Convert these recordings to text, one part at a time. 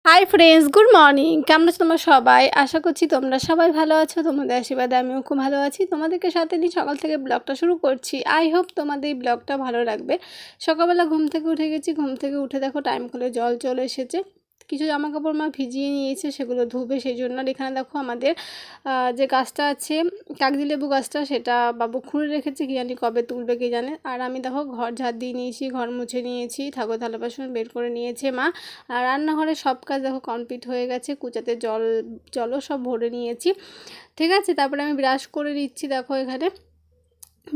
Hi friends, good morning. কেমন আছো তোমরা সবাই? আশা করছি তোমরা সবাই ভালো আছো। তোমাদের আশীর্বাদে আমিও খুব ভালো আছি। তোমাদেরকে সাথে নিয়ে সকাল থেকে ব্লগটা শুরু করছি। আই হোপ তোমাদের এই ব্লগটা ভালো লাগবে। সকালবেলা ঘুম থেকে উঠে গেছি। ঘুম থেকে উঠে দেখো টাইম করে জল চলে এসেছে। কিছু জামা কাপড় মা ভিজিয়ে নিয়েছে, সেগুলো ধুবে সেই জন্য। আর এখানে দেখো আমাদের যে গাছটা আছে, কাগজি গাছটা, সেটা বাবু খুঁড়ে রেখেছে, কি জানি কবে তুলবে কে জানে। আর আমি দেখো ঘর ঝাড় দিয়ে নিয়েছি, ঘর মুছে নিয়েছি, ঠাকুর থালা বাসন বের করে নিয়েছে মা। আর রান্নাঘরে সব কাজ দেখো কমপ্লিট হয়ে গেছে, কুচাতে জলও সব ভরে নিয়েছি। ঠিক আছে, তারপরে আমি ব্রাশ করে নিচ্ছি। দেখো এখানে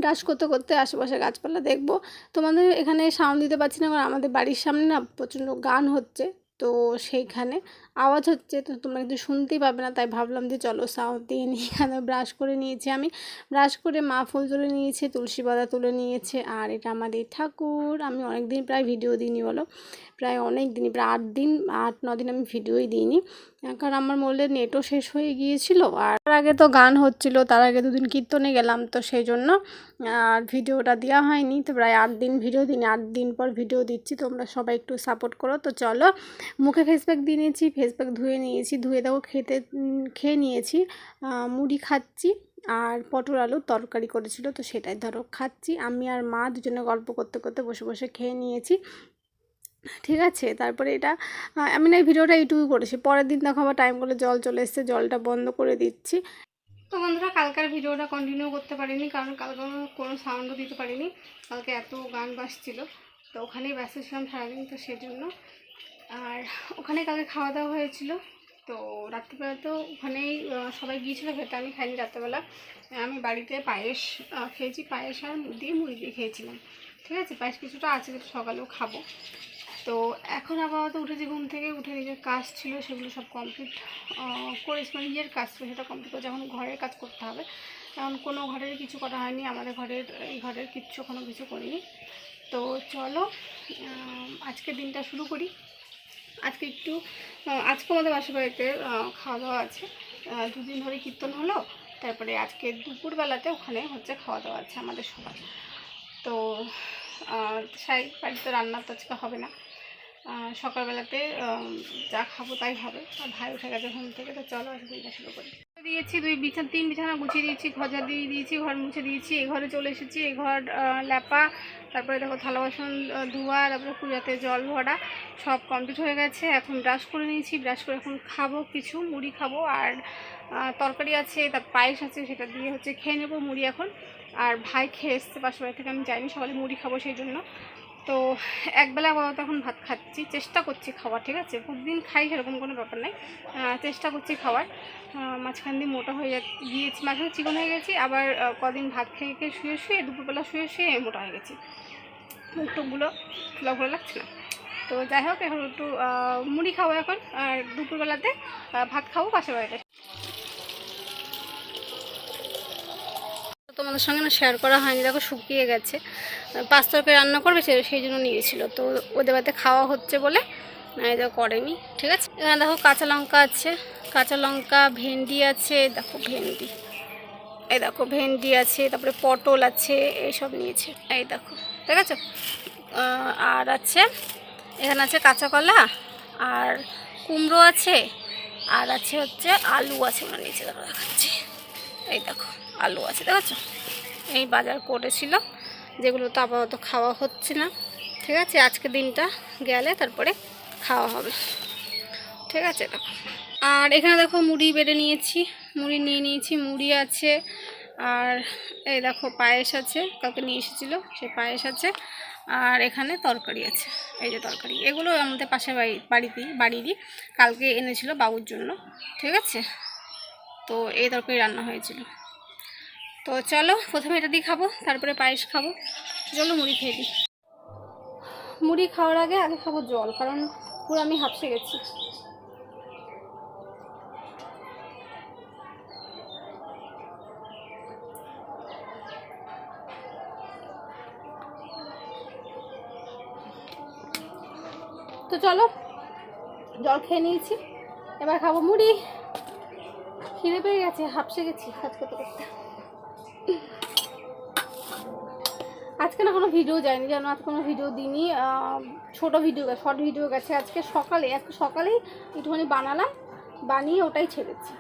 ব্রাশ করতে করতে আশেপাশে গাছপালা দেখবো। তোমাদের এখানে সাউন্ড দিতে পারছি না, কারণ আমাদের বাড়ির সামনে না প্রচণ্ড গান হচ্ছে, তো সেইখানে আওয়াজ হচ্ছে, তো তোমরা কিন্তু শুনতেই পাবে না। তাই ভাবলাম যে চলো সাউন্ড দিয়ে নিই। এখানে ব্রাশ করে নিয়েছি আমি। ব্রাশ করে মা ফুল তুলে নিয়েছে, তুলসী পাতা তুলে নিয়েছে। আর এটা আমাদের ঠাকুর। আমি অনেক দিন প্রায় ভিডিও দিইনি, বলো, প্রায় অনেক দিনই, প্রায় 8-9 দিন আমি ভিডিওই দিইনি, কারণ আমার মোবাইলের নেটও শেষ হয়ে গিয়েছিল। আর তার আগে তো গান হচ্ছিল, তার আগে 2 দিন কীর্তনে গেলাম, তো সেই জন্য আর ভিডিওটা দেওয়া হয়নি। তো প্রায় 8 দিন ভিডিও দিন, 8 দিন পর ভিডিও দিচ্ছি। তোমরা সবাই একটু সাপোর্ট করো। তো চলো, মুখে ফেস প্যাক দিয়ে নিয়েছি, ফেস প্যাক ধুয়ে নিয়েছি, ধুয়ে দেখো খেয়ে নিয়েছি। মুড়ি খাচ্ছি, আর পটল আলুর তরকারি করেছিল, তো সেটাই ধরো খাচ্ছি। আমি আর মা দুজনে গল্প করতে করতে বসে বসে খেয়ে নিয়েছি। ঠিক আছে, তারপরে এটা আমি না এই ভিডিওটা এইটুকু করেছি। পরের দিন দেখো আবার টাইম করে জল চলে এসছে, জলটা বন্ধ করে দিচ্ছি। তো বন্ধুরা, কালকের ভিডিওটা কন্টিনিউ করতে পারিনি, কারণ কালকে কোনো সাউন্ডও দিতে পারিনি। কালকে এত গান বাজছিল, তো ওখানেই ব্যস্ত ছিলাম সারাদিন, তো সেই জন্য। আর ওখানে কালকে খাওয়া দাওয়া হয়েছিল, তো রাত্রিবেলা তো ওখানেই সবাই গিয়েছিলো খেতে, আমি খাইনি রাত্রেবেলা। আমি বাড়িতে পায়েস খেয়েছি, পায়েস আর মুড়ি দিয়ে খেয়েছিলাম। ঠিক আছে, পায়েস কিছুটা আছে, কিছু সকালেও খাবো। তো এখন আপাতত উঠেছি ঘুম থেকে, উঠে নিজের কাজ ছিল সেগুলো সব কমপ্লিট করেছি, মানে নিজের কাজ ছিল সেটা কমপ্লিট করেছি। এখন ঘরের কাজ করতে হবে, কারণ কোনো ঘরের কিছু করা হয়নি, আমাদের ঘরের এই ঘরের কিচ্ছু কোনো কিছু করিনি। তো চলো আজকে দিনটা শুরু করি। আজকে আজকে আমাদের বাসা বাড়িতে খাওয়া দাওয়া আছে। 2 দিন ধরে কীর্তন হলো, তারপরে আজকে দুপুরবেলাতে ওখানে হচ্ছে খাওয়া দাওয়া আছে আমাদের সবার। তো বাড়িতে রান্না তো আজকে হবে না, সকালবেলাতে যা খাবো তাই হবে। আর ভাই উঠে গেছে ঘুম থেকে, তো চলো আজকে দিনটা শুরু করি। দিয়েছি 3 বিছানা গুছিয়ে দিয়েছি, ঘর দিয়ে দিয়েছি, ঘর মুছে দিয়েছি। এই ঘরে চলে এসেছি, এই ঘর ল্যাপা, তারপরে দেখো থালা বাসন ধোয়া, তারপরে পূজাতে জল ভরা সব কমপ্লিট হয়ে গেছে। এখন ব্রাশ করে নিয়েছি, ব্রাশ করে এখন খাবো, কিছু মুড়ি খাবো। আর তরকারি আছে, তার পায়েস আছে, সেটা দিয়ে হচ্ছে খেয়ে নেবো মুড়ি এখন। আর ভাই খেয়ে এসছে পাশের বাড়ি থেকে, আমি যাইনি, সকালে মুড়ি খাবো সেই জন্য। তো একবেলা আপাতত এখন ভাত খাচ্ছি, চেষ্টা করছি খাওয়ার। ঠিক আছে, প্রতিদিন খাই সেরকম কোনো ব্যাপার নেই, চেষ্টা করছি খাওয়ার। মাঝখান দিয়ে মোটা হয়ে গিয়েছি, মাঝখানে চিকন হয়ে গেছি, আবার কদিন ভাত খেয়ে খেয়ে শুয়ে দুপুরবেলা শুয়ে মোটা হয়ে গেছি, মুখটুকগুলো ফোলা লাগছে না। তো যাই হোক, এখন একটু মুড়ি খাবো এখন, আর দুপুরবেলাতে ভাত খাবো পাশের বাড়িতে। তোমাদের সঙ্গে না শেয়ার করা হয়নি, দেখো শুকিয়ে গেছে। 5 তরকারি রান্না করবে, সেই জন্য নিয়েছিল, তো ওদের বাড়িতে খাওয়া হচ্ছে বলে এটা করেনি। ঠিক আছে, এখানে দেখো কাঁচা লঙ্কা আছে, কাঁচা লঙ্কা, ভেন্ডি আছে, দেখো ভেন্ডি, এই দেখো ভেন্ডি আছে, তারপরে পটল আছে, এইসব নিয়েছে, এই দেখো, ঠিক আছে। আর আছে এখানে আছে কাঁচা কলা, আর কুমড়ো আছে, আর আছে হচ্ছে আলু আছে, মানে নিচে দেখো দেখাচ্ছি, এই দেখো আলু আছে, দেখেছো। এই বাজার করেছিল, যেগুলো তো আপাতত খাওয়া হচ্ছে না। ঠিক আছে, আজকে দিনটা গেলে তারপরে খাওয়া হবে। ঠিক আছে, দেখো। আর এখানে দেখো মুড়ি বেড়ে নিয়েছি, মুড়ি নিয়ে নিয়েছি, মুড়ি আছে। আর এই দেখো পায়েস আছে, কালকে নিয়ে এসেছিলো, সেই পায়েস আছে। আর এখানে তরকারি আছে, এই যে তরকারি, এগুলো আমাদের পাশের বাড়িরই কালকে এনেছিল বাবুর জন্য। ঠিক আছে, তো এই তরকারি রান্না হয়েছিল। তো চলো প্রথমে এটা দিয়ে খাবো, তারপরে পায়েস খাবো। চলো মুড়ি খেয়ে দিই। মুড়ি খাওয়ার আগে খাবো জল, কারণ পুরো আমি হাঁপসে গেছি। তো চলো, জল খেয়ে নিয়েছি, এবার খাবো মুড়ি। খিদে পেয়ে গেছে, হাঁপসে গেছি কাজ করতে করতে। আজকে না কোনো ভিডিও যায়নি জানো, আজকে কোনো ভিডিও দিইনি। ছোটো ভিডিও শর্ট ভিডিও গেছে আজকে সকালেই একটুখানি বানালাম, বানিয়ে ওটাই ছেড়েছি।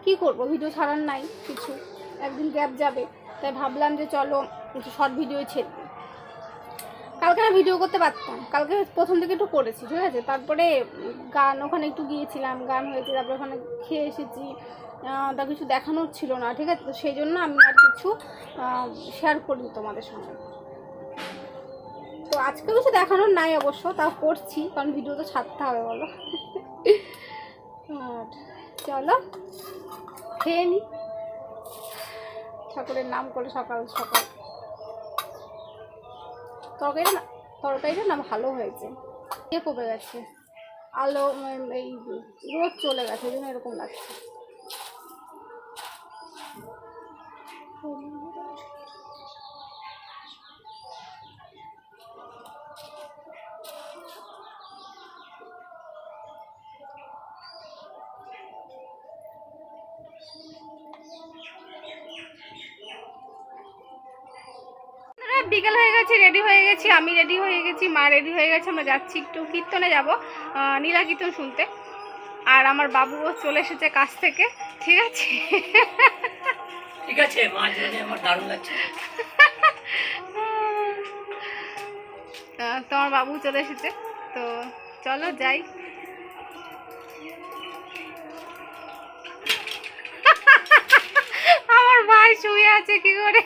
কি করব, ভিডিও ছাড়ার নাই কিছু, একদিন গ্যাপ যাবে, তাই ভাবলাম যে চলো একটু শর্ট ভিডিও ছেড়ে দিই। কালকে না ভিডিও করতে পারতাম, কালকে প্রথম থেকে একটু করেছি, ঠিক আছে। তারপরে গান ওখানে একটু গিয়েছিলাম, গান হয়েছে, তারপরে ওখানে খেয়ে এসেছি, তা কিছু দেখানোর ছিল না, ঠিক আছে। তো সেই জন্য আমি আর কিছু শেয়ার করি তোমাদের সঙ্গে। তো আজকে কিছু দেখানোর নাই অবশ্য, তাও করছি, কারণ ভিডিও তো ছাড়তে হবে বলো। আর চলো খেয়ে নি, ঠাকুরের নাম করে সকাল সকাল। তরকারিটা না ভালো হয়েছে, ইয়ে কমে গেছে, আলো এই রোদ চলে গেছে, এই জন্য এরকম লাগছে। বিকেল হয়ে গেছে, রেডি হয়ে গেছি, আমি রেডি হয়ে গেছি, মা রেডি হয়ে গেছে, আমরা যাচ্ছি একটু কীর্তনে যাব, নীলা কীর্তন শুনতে। আর আমার বাবুও চলে এসেছে কাছ থেকে, ঠিক আছে। ঠিক আছে, মাছ ধরে আমার দারুণ লাগছে। তো আমার বাবু চলে এসেছে, তো চলো যাই। আমার ভাই শুয়ে আছে কি করে।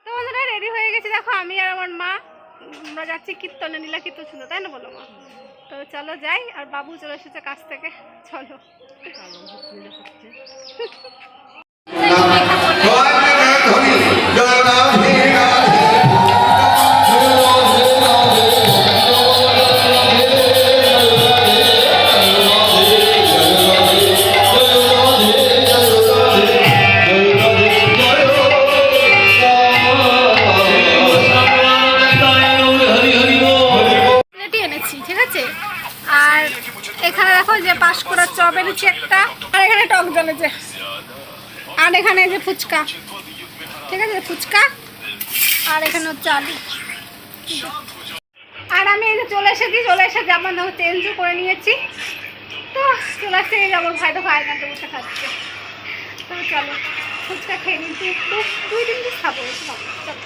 তো বন্ধুরা রেডি হয়ে গেছে, দেখো আমি আর আমার মা, আমরা যাচ্ছি কীর্তনে, নীলা কীর্তন শুনতে, তাই না বলো মা? তো চলো যাই, আর বাবু চলে এসেছে কাছ থেকে, চলো। আর এখানে দেখো যে পাঁশকুড়ার চপ এনেছি একটা, আর এখানে টক জল আছে, আর এখানে যে ফুচকা, ঠিক আছে, ফুচকা, আর এখানে হচ্ছে আলু। আর আমি এই যে চলে এসে জামা চেঞ্জও করে নিয়েছি, তো চলে আসছে যেমন ভাইটা ভাই গানটা বসে খাচ্ছে। তো চলো ফুচকা খেয়ে নিচ্ছি, 2-3 পিস খাবো, চলো।